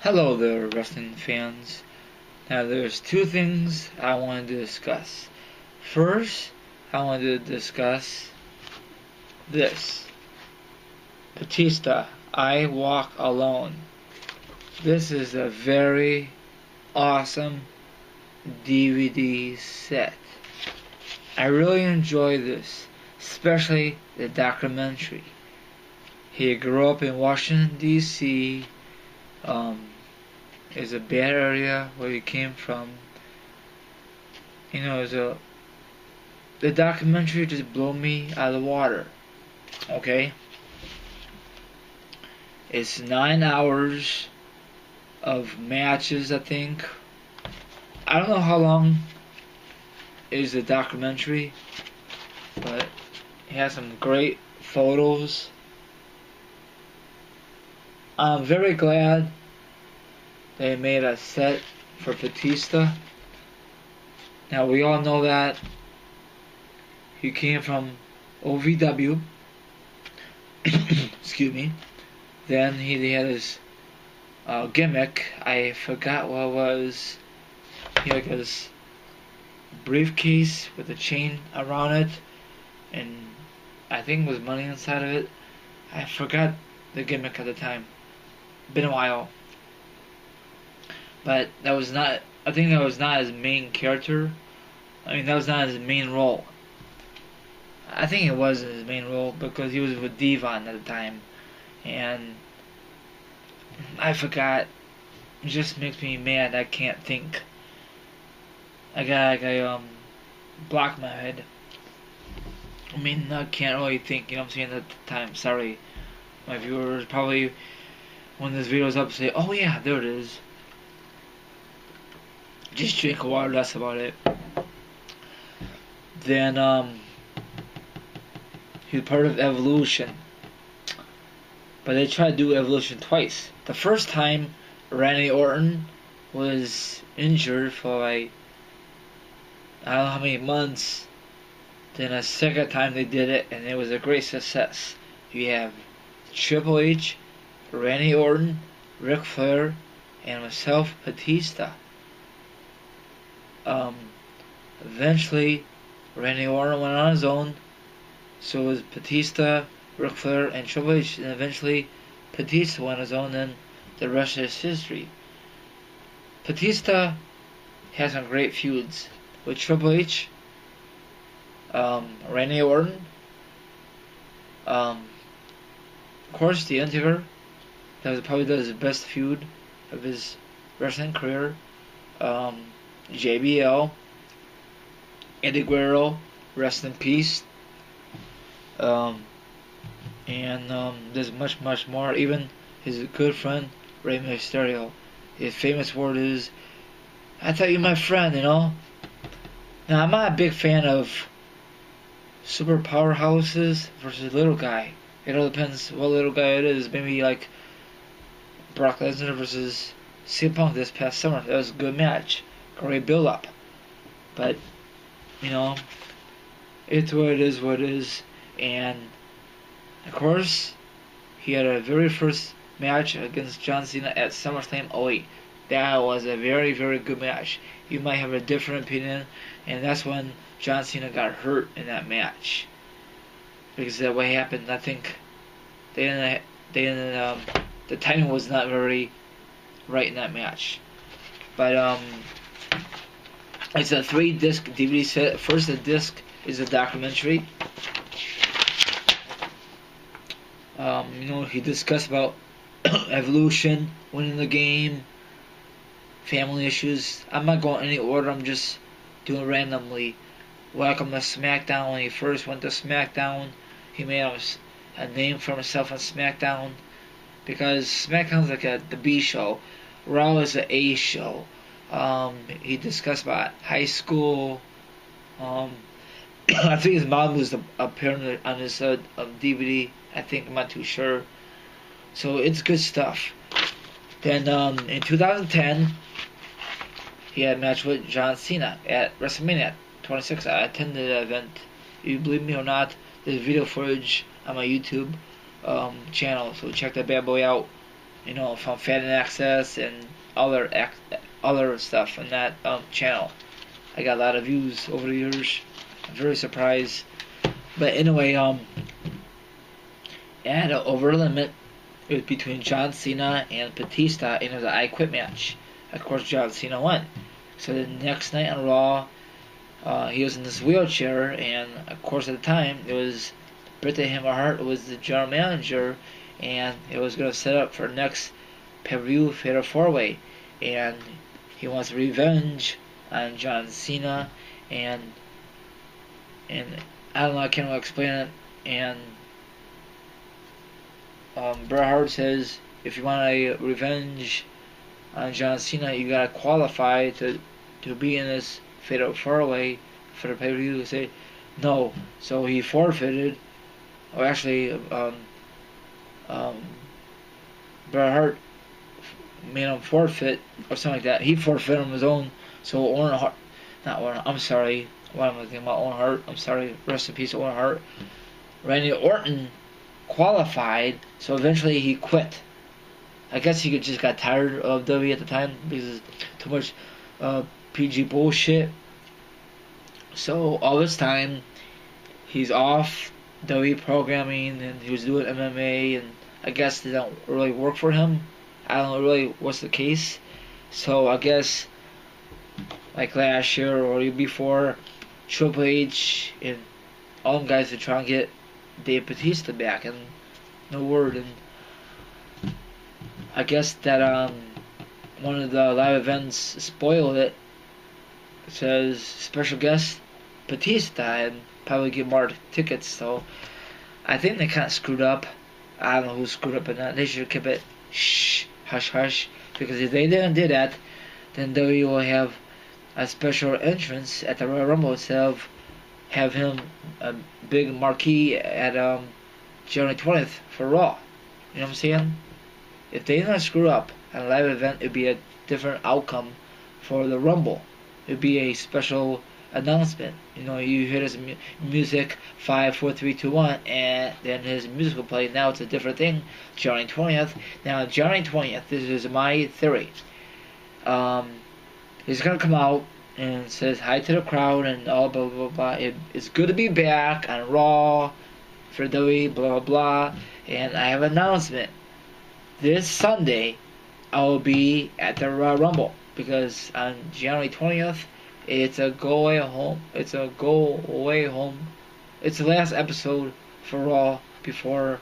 Hello there, wrestling fans. Now, there's two things I wanted to discuss. First, I wanted to discuss this. Batista, I Walk Alone. This is a very awesome DVD set. I really enjoy this, especially the documentary. He grew up in Washington, D.C., is a bad area where he came from. The documentary just blew me out of the water. Okay? It's 9 hours of matches, I think. I don't know how long is the documentary, but it has some great photos. I'm very glad they made a set for Batista. Now, we all know that he came from OVW. Excuse me. Then he had his gimmick. I forgot what it was. He had his briefcase with a chain around it, and I think it was money inside of it. I forgot the gimmick at the time. Been a while. But that was not, I think that was not his main character. That was not his main role. I think it was his main role because he was with Devon at the time. And I forgot. It just makes me mad. I can't think. I got block my head. I can't really think, you know what I'm saying, at the time. Sorry. My viewers probably, when this video's up, say, oh yeah, there it is. Just drink water, that's about it. Then, he was part of Evolution. But they tried to do Evolution twice. The first time, Randy Orton was injured for like, I don't know how many months. Then a second time they did it, and it was a great success. You have Triple H, Randy Orton, Ric Flair, and myself, Batista. Eventually, Randy Orton went on his own. So was Batista, Ric Flair, and Triple H. And eventually, Batista went on his own, and the rest is history. Batista has some great feuds with Triple H, Randy Orton, of course, The Undertaker. That was probably his best feud of his wrestling career. JBL, Eddie Guerrero, rest in peace. There's much more. Even his good friend Rey Mysterio. His famous word is, "I thought you were my friend," Now, I'm not a big fan of super powerhouses versus little guy. It all depends what little guy it is. Maybe like Brock Lesnar versus CM Punk this past summer. That was a good match. Great build up. But, it's what it is. And, of course, he had a very first match against John Cena at SummerSlam '08. That was a very, very good match. You might have a different opinion, and that's when John Cena got hurt in that match. Because that what happened, I think the timing was not very right in that match. But it's a 3-disc DVD set. First, the disc is a documentary. He discussed about evolution, winning the game, family issues. I'm not going any order. I'm just doing randomly. Welcome to SmackDown. When he first went to SmackDown, he made a name for himself on SmackDown because SmackDown's like the B show. Raw is the A show. He discussed about high school. I think his mom was appearing on his DVD. I think, I'm not too sure. So it's good stuff. Then in 2010, he had a match with John Cena at WrestleMania 26. I attended the event. If you believe me or not, there's video footage on my YouTube channel, so check that bad boy out. from Fan Access and other stuff on that channel. I got a lot of views over the years. I'm very surprised. But anyway, at Over Limit, it was between John Cena and Batista, and it was an I Quit match. Of course, John Cena won. So the next night on Raw, he was in this wheelchair, and of course at the time it was Bret the Hitman Hart was the general manager, and it was going to set up for next pay-per-view Fatal 4-Way, and he wants revenge on John Cena, and I don't know, I can't really explain it, and Bret Hart says if you want a revenge on John Cena, you gotta qualify to be in this Fatal 4-Way for the pay-per-view. They say no, so he forfeited. Or actually, Bret Hart made him forfeit or something like that. He forfeited on his own. So Owen Hart, not Owen. I'm sorry. What am I thinking about? Owen Hart. I'm sorry. Rest in peace, Owen Hart. Randy Orton qualified, so eventually he quit. I guess he just got tired of WWE at the time because too much PG bullshit. So all this time he's off WWE programming, and he was doing MMA, and I guess they don't really work for him. I don't know really what's the case. So I guess like last year or year before, Triple H and all them guys are trying to get Dave Batista back, and no word. And I guess that one of the live events spoiled it. It says special guest Batista, and probably get more tickets. So I think they kind of screwed up. I don't know who screwed up or not. They should have kept it hush hush, because if they didn't do that, then WWE will have a special entrance at the Royal Rumble instead of have him a big marquee at January 20th for Raw. You know what I'm saying? If they didn't screw up at a live event, it'd be a different outcome for the Rumble. It'd be a special announcement. You hear his music, 5, 4, 3, 2, 1, and then his music will play. Now it's a different thing. January 20th. Now January 20th. This is my theory. He's gonna come out and says hi to the crowd and all blah blah blah. It's good to be back on Raw for WWE, blah blah blah. And I have an announcement. This Sunday, I will be at the Royal Rumble, because on January 20th, it's a go away home. It's the last episode for Raw before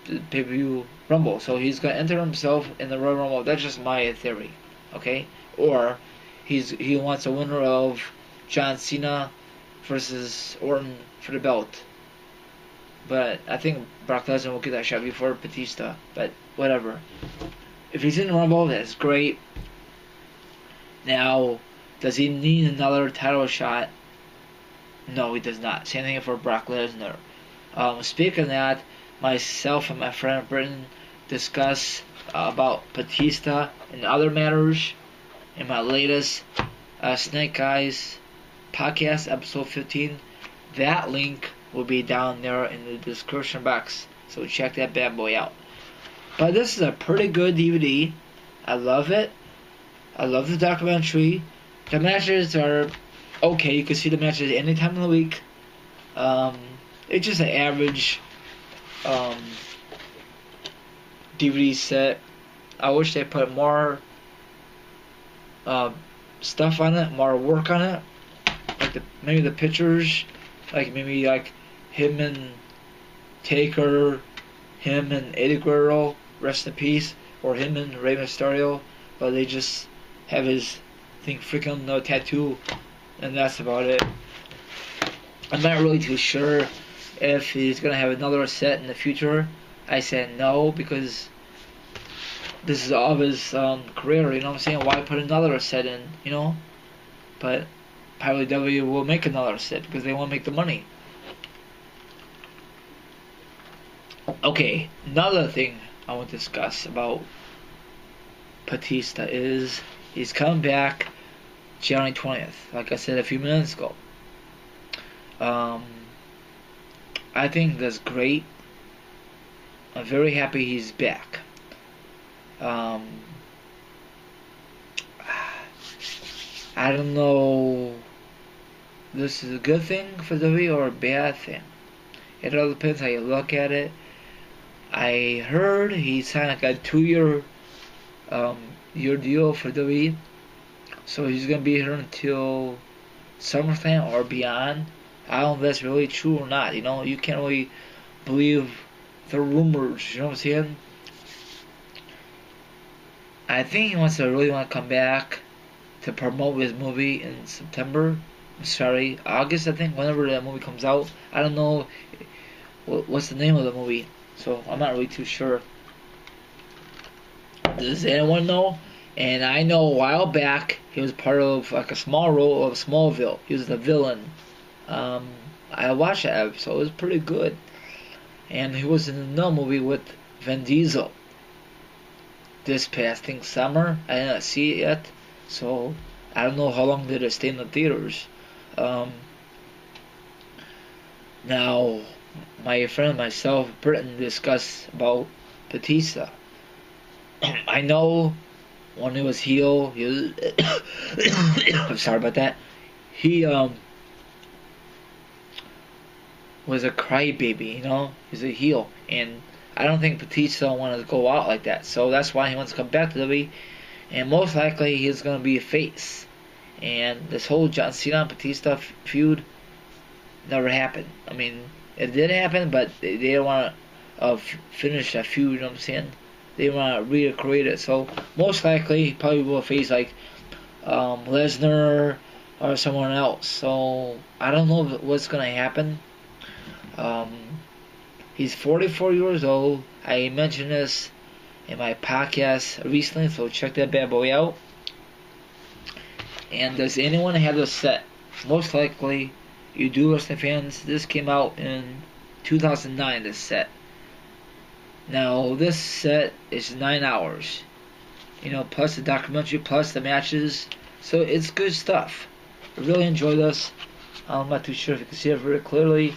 the pay-per-view Rumble. So he's gonna enter himself in the Royal Rumble. That's just my theory, okay? Or he wants a winner of John Cena versus Orton for the belt. But I think Brock Lesnar will get that shot before Batista. But whatever. If he's in the Rumble, that's great. Now, does he need another title shot? No, he does not. Same thing for Brock Lesnar. Speaking of that, myself and my friend Britton discuss about Batista and other matters in my latest Snake Eyes podcast, episode 15. That link will be down there in the description box, so check that bad boy out. But this is a pretty good DVD. I love it. I love the documentary. The matches are okay. You can see the matches any time of the week. It's just an average DVD set. I wish they put more stuff on it, more work on it. Like maybe the pictures, like maybe like him and Taker, him and Eddie Guerrero, rest in peace, or him and Rey Mysterio, but they just have his freaking no tattoo, and that's about it. I'm not really too sure if he's gonna have another set in the future. I said no, because this is all of his career, you know what I'm saying? Why put another set in, But probably W will make another set because they want to make the money. Okay, another thing I want to discuss about Batista is he's coming back January 20th, like I said a few minutes ago. I think that's great. I'm very happy he's back. Um, I don't know. This is a good thing for WWE or a bad thing. It all depends how you look at it. I heard he signed like a 2 year year deal for WWE, so he's gonna be here until SummerSlam or beyond. I don't know if that's really true or not. You know, you can't really believe the rumors. You know what I'm saying? I think he really want to come back to promote his movie in September. Sorry, August, I think, whenever that movie comes out. I don't know what's the name of the movie, so I'm not really too sure. Does anyone know? And I know a while back he was part of like a small role of Smallville. He was the villain. Um, I watched that episode. It was pretty good. And he was in another movie with Vin Diesel this past summer. I didn't see it yet, so I don't know how long did it stay in the theaters. Um, Now, my friend and myself, Britain, discussed about Batista. I know when he was heel, he was I'm sorry about that. He was a crybaby, you know. He's a heel, and I don't think Batista wanted to go out like that. So that's why he wants to come back to WWE, and most likely he's gonna be a face. And this whole John Cena and Batista feud never happened. I mean, it did happen, but they didn't want to finish that feud. You know what I'm saying? They want to recreate it. So most likely, he probably will face like Lesnar or someone else. So I don't know what's gonna happen. Um, he's 44 years old. I mentioned this in my podcast recently, so check that bad boy out. And does anyone have this set? Most likely, you do, wrestling fans. This came out in 2009, this set. Now, this set is 9 hours. You know, plus the documentary, plus the matches. So, it's good stuff. I really enjoy this. I'm not too sure if you can see it very clearly.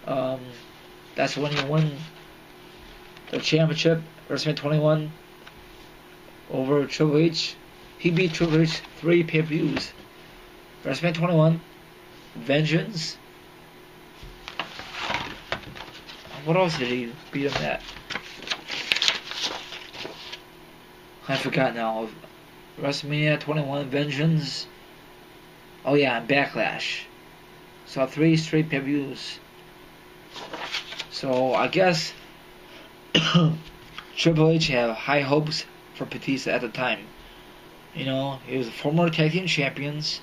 That's when you win the championship, WrestleMania 21, over Triple H. He beat Triple H 3 pay-per-views. WrestleMania 21, Vengeance. What else did he beat him at? I forgot now. WrestleMania 21, Vengeance. Oh yeah, and Backlash. So 3 straight pay-per-views. So I guess Triple H had high hopes for Batista at the time. You know, he was a former tag team champions,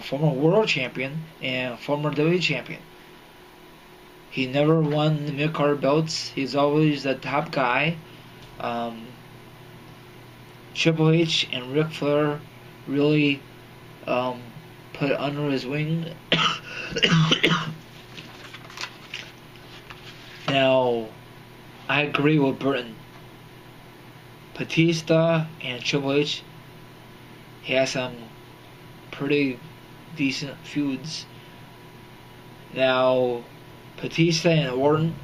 former world champion, and former WWE champion. He never won the mid-card belts. He's always the top guy. Triple H and Ric Flair really put it under his wing. Now, I agree with Burton. Batista and Triple H has some pretty decent feuds. Now, Batista and Orton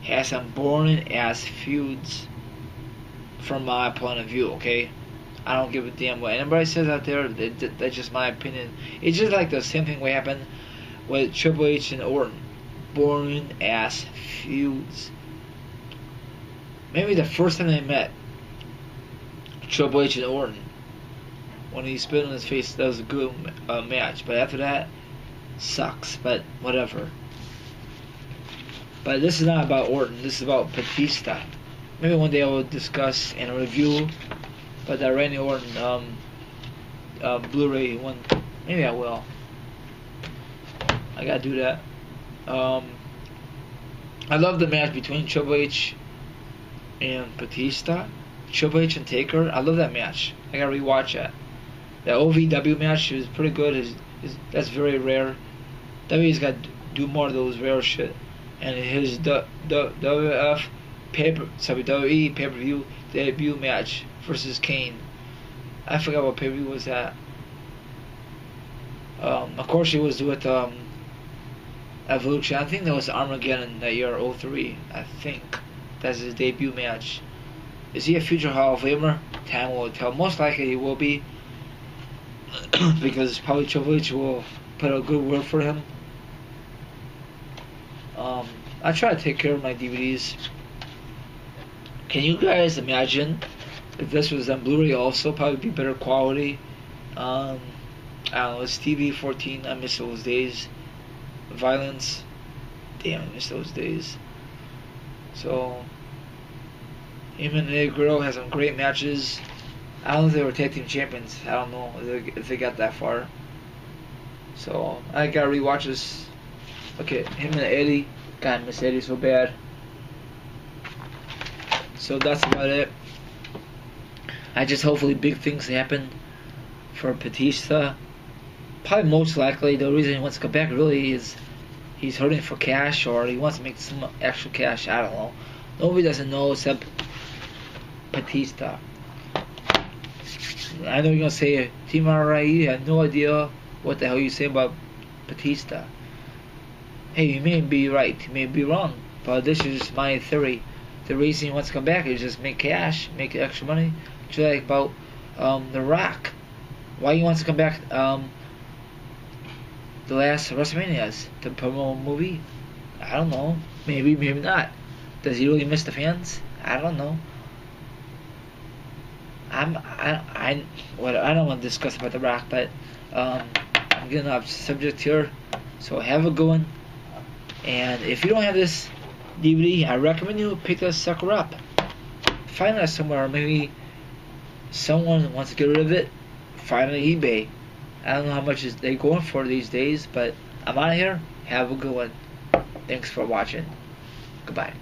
has some boring ass feuds from my point of view, okay? I don't give a damn what anybody says out there. That's just my opinion. It's just like the same thing what happened with Triple H and Orton. Boring ass feuds. Maybe the first time they met, Triple H and Orton, when he spit on his face, that was a good match. But after that, sucks. But whatever. But this is not about Orton. This is about Batista. Maybe one day I will discuss and review. But that Randy Orton Blu-ray one, maybe I will. I gotta do that. I love the match between Triple H and Batista. Triple H and Taker. I love that match. I gotta rewatch that. The OVW match is pretty good. That's very rare. WWE's got to do more of those rare shit. And his WWE pay-per-view debut match versus Kane. I forgot what pay-per-view was that. Of course, he was with Evolution. I think that was Armageddon that year, '03. I think that's his debut match. Is he a future Hall of Famer? Time will tell. Most likely he will be, because probably Triple H will put a good word for him. I try to take care of my DVDs. Can you guys imagine if this was on Blu-ray also? Probably be better quality. I don't know, it's TV 14. I miss those days. Violence. Damn, I miss those days. So, him and Eddie Guerrero has some great matches. I don't know if they were tag team champions. I don't know if they got that far. So, I gotta rewatch this. Okay, him and Eddie. God, I miss Eddie so bad. So that's about it. I just hopefully big things happen for Batista. Probably most likely the reason he wants to come back really is he's hurting for cash, or he wants to make some extra cash. I don't know. Nobody doesn't know except Batista. I know you're gonna say, Team RI, you have no idea what the hell you say about Batista. Hey, you may be right, you may be wrong, but this is my theory. The reason he wants to come back is just make cash, make extra money. Just like about The Rock. Why he wants to come back the last WrestleManias to promote a movie? I don't know. Maybe, maybe not. Does he really miss the fans? I don't know. I don't want to discuss about The Rock, but I'm getting off subject here. So have a good one. And if you don't have this DVD, I recommend you pick this sucker up. Find it somewhere. Maybe someone wants to get rid of it. Find it on eBay. I don't know how much they going for these days, but I'm out of here. Have a good one. Thanks for watching. Goodbye.